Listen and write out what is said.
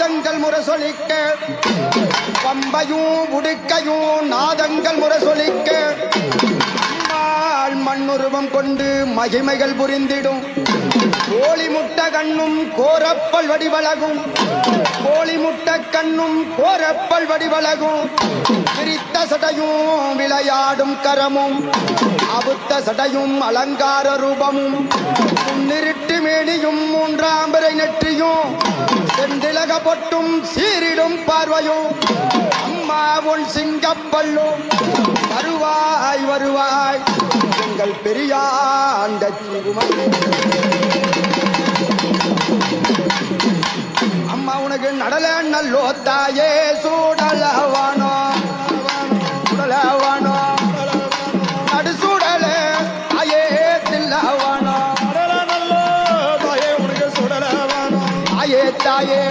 நாதங்கள் முரசொலிக்க பம்பையும் உடுக்கையும் நாதங்கள் முரசொலிக்க மண்ணுருவம் கொண்டு மகிமைகள் புரிந்திடும் கோழி முட்ட கண்ணும் கோரப்பல் வடிவழகும் கோழி முட்ட கண்ணும் கோரப்பல் வடிவழகும் பிரித்த சடையும் விளையாடும் கரமும் அவுத்த சடையும் அலங்கார ரூபமும் முன்னிருட்டு மேனியும் மூன்றாம் பிறை நெற்றியும் செந்திலக பொட்டும் சீரிடும் பார்வையும் அம்மா உன் சிங்கப்பல்லும் வருவாய் வருவாய் எங்கள் பெரியாண்ட அம்மா உனக்கு நடல நல்லோ தாயே சூடலவானோ சுடலவானோ நடு சூடல தாயே தில்லவானோ நல்லோ தாயே உனக்கு சுடலவானோ தாயே தாயே